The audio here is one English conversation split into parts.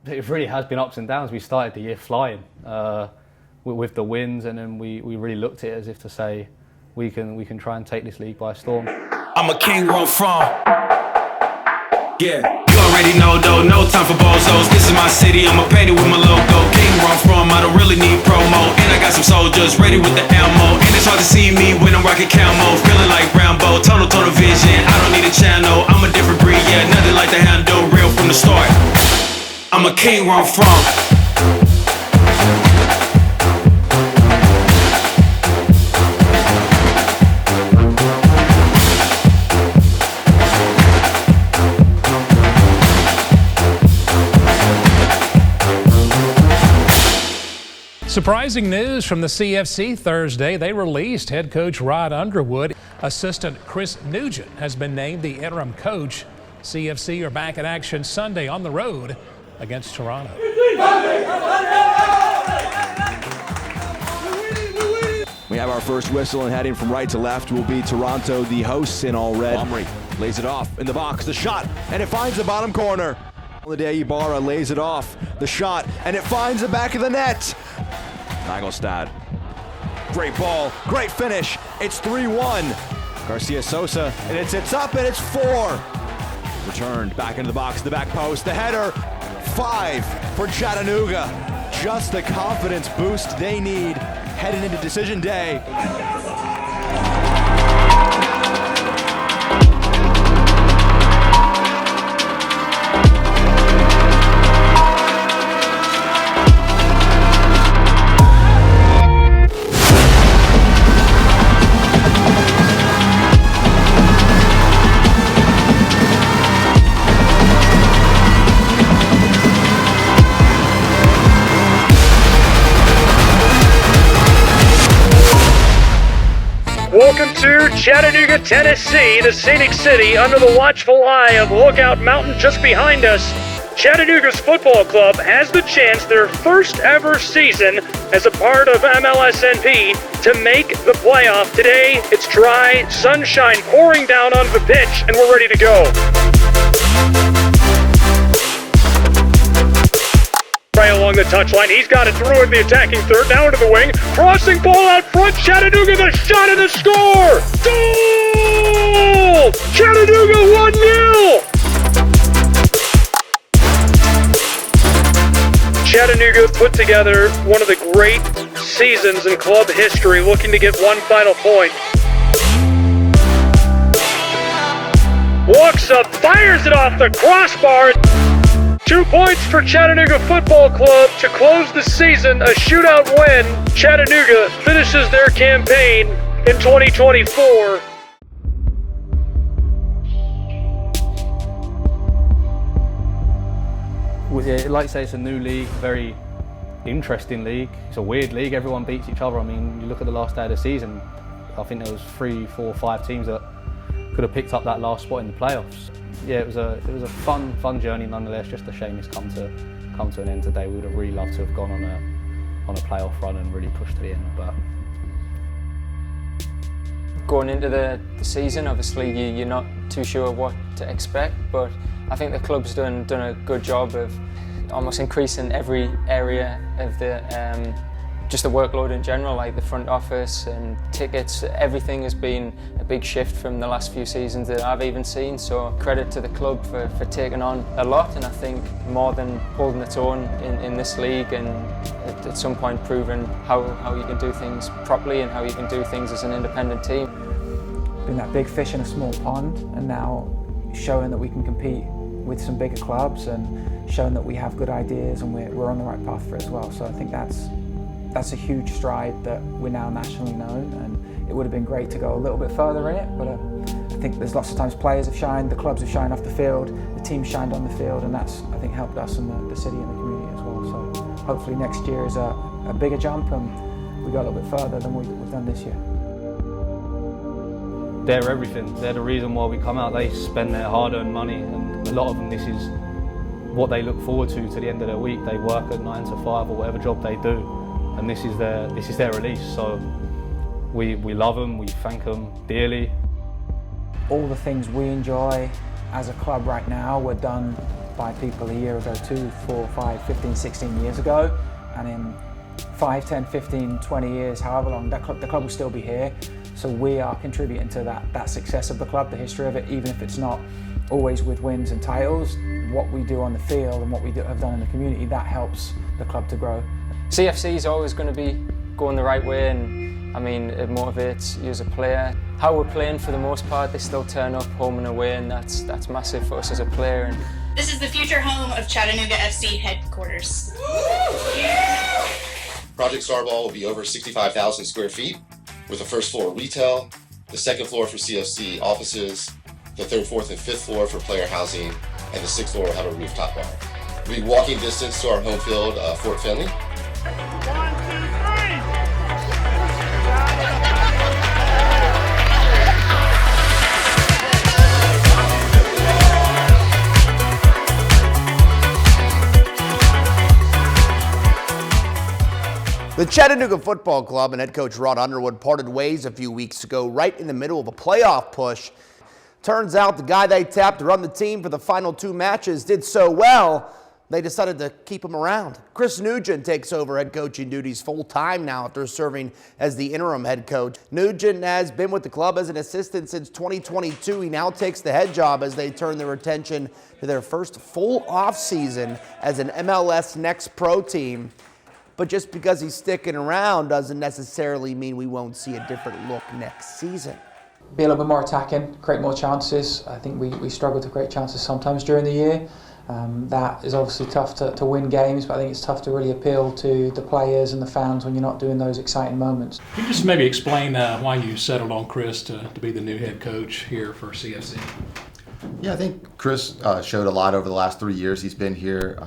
It really has been ups and downs. We started the year flying with the wins, and then we really looked at it as if to say we can try and take this league by storm. I'm a king where I'm from. Yeah, you already know though, no time for bozos. This is my city, I'ma paint it with my logo. King where I'm from, I don't really need promo. And I got some soldiers ready with the ammo. And it's hard to see me when I'm rocking camo. Feeling like Rambo, tunnel vision. I don't need a channel, I'm a different breed. Yeah, nothing like the handle, real from the start. I'm a king where I'm from. Surprising news from the CFC Thursday. They released head coach Rod Underwood. Assistant Chris Nugent has been named the interim coach. CFC are back in action Sunday on the road against Toronto. We have our first whistle, and heading from right to left will be Toronto, the hosts in all red. Omri lays it off in the box, the shot, and it finds the bottom corner. Olade Ibarra lays it off, the shot, and it finds the back of the net. Nagelstad, great ball, great finish. It's 3-1. Garcia Sosa, and it's up, and it's 4. Returned back into the box, the back post, the header. 5 for Chattanooga. Just the confidence boost they need heading into decision day. Welcome to Chattanooga, Tennessee, the scenic city under the watchful eye of Lookout Mountain just behind us. Chattanooga's football club has the chance their first ever season as a part of MLS NP to make the playoff. Today, it's dry, sunshine pouring down onto the pitch, and we're ready to go. Right along the touchline, he's got it through in the attacking third, now into the wing, crossing ball out front, Chattanooga, the shot and the score! Goal! Chattanooga 1-0! Chattanooga put together one of the great seasons in club history, looking to get one final point. Walks up, fires it off the crossbar. 2 points for Chattanooga Football Club to close the season, a shootout win. Chattanooga finishes their campaign in 2024. Like I say, it's a new league, very interesting league. It's a weird league, everyone beats each other. I mean, you look at the last day of the season, I think there was 3, 4, 5 teams that could have picked up that last spot in the playoffs. Yeah, it was a fun journey nonetheless. Just a shame it's come to an end today. We would have really loved to have gone on a playoff run and really pushed to the end. But going into the season, obviously you're not too sure what to expect, but I think the club's done a good job of almost increasing every area of the just the workload in general, like the front office and tickets. Everything has been a big shift from the last few seasons that I've even seen, so credit to the club for taking on a lot, and I think more than holding its own in this league, and at some point proving how you can do things properly and how you can do things as an independent team. Been that big fish in a small pond, and now showing that we can compete with some bigger clubs and showing that we have good ideas and we're on the right path for it as well. So I think that's a huge stride that we're now nationally known, and it would have been great to go a little bit further in it, but I think there's lots of times players have shined, the clubs have shined off the field, the team shined on the field, and that's, I think, helped us and the city and the community as well. So hopefully next year is a bigger jump and we go a little bit further than we've done this year. they're everything. They're the reason why we come out. They spend their hard-earned money, and a lot of them, this is what they look forward to the end of their week. They work at 9 to 5 or whatever job they do, and this is their release. So we love them, we thank them dearly. All the things we enjoy as a club right now were done by people a year ago, 2, 4, 5, 15, 16 years ago, and in 5, 10, 15, 20 years, however long, the club will still be here. So we are contributing to that success of the club, the history of it, even if it's not always with wins and titles. What we do on the field and what we have done in the community, that helps the club to grow. CFC is always going to be going the right way, and I mean, it motivates you as a player. How we're playing, for the most part, they still turn up home and away, and that's massive for us as a player. And this is the future home of Chattanooga FC headquarters. Project Starball will be over 65,000 square feet, with the first floor retail, the second floor for CFC offices, the third, fourth, and fifth floor for player housing, and the sixth floor will have a rooftop bar. We'll be walking distance to our home field, Fort Finley. 1, 2, 3. The Chattanooga Football Club and head coach Rod Underwood parted ways a few weeks ago, right in the middle of a playoff push. Turns out the guy they tapped to run the team for the final 2 matches did so well, they decided to keep him around. Chris Nugent takes over head coaching duties full-time now after serving as the interim head coach. Nugent has been with the club as an assistant since 2022. He now takes the head job as they turn their attention to their first full off-season as an MLS NEXT Pro team. But just because he's sticking around doesn't necessarily mean we won't see a different look next season. Be a little bit more attacking, create more chances. I think we struggle to create chances sometimes during the year. That is obviously tough to win games, but I think it's tough to really appeal to the players and the fans when you're not doing those exciting moments. Can you just maybe explain why you settled on Chris to be the new head coach here for CFC? Yeah, I think Chris showed a lot over the last 3 years he's been here.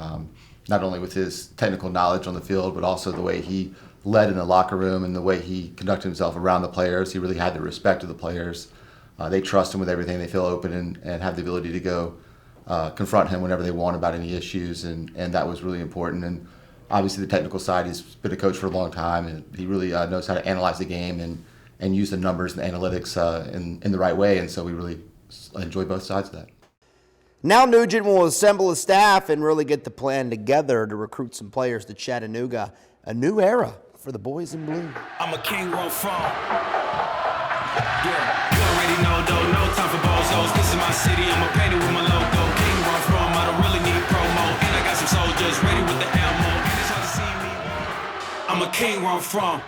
Not only with his technical knowledge on the field, but also the way he led in the locker room and the way he conducted himself around the players. He really had the respect of the players. They trust him with everything. They feel open and have the ability to go confront him whenever they want about any issues, and that was really important. And obviously the technical side, he's been a coach for a long time, and he really knows how to analyze the game and use the numbers and the analytics in the right way, and so we really enjoy both sides of that. Now Nugent will assemble a staff and really get the plan together to recruit some players to Chattanooga. A new era for the boys in blue. I'm a king where I'm from. Yeah, you already know though, no time for bozos. This is my city, I'm a painted with my logo. King where I'm from, I don't really need promo. And I got some soldiers ready with the ammo. And it's hard to see me. I'm a king where I'm from.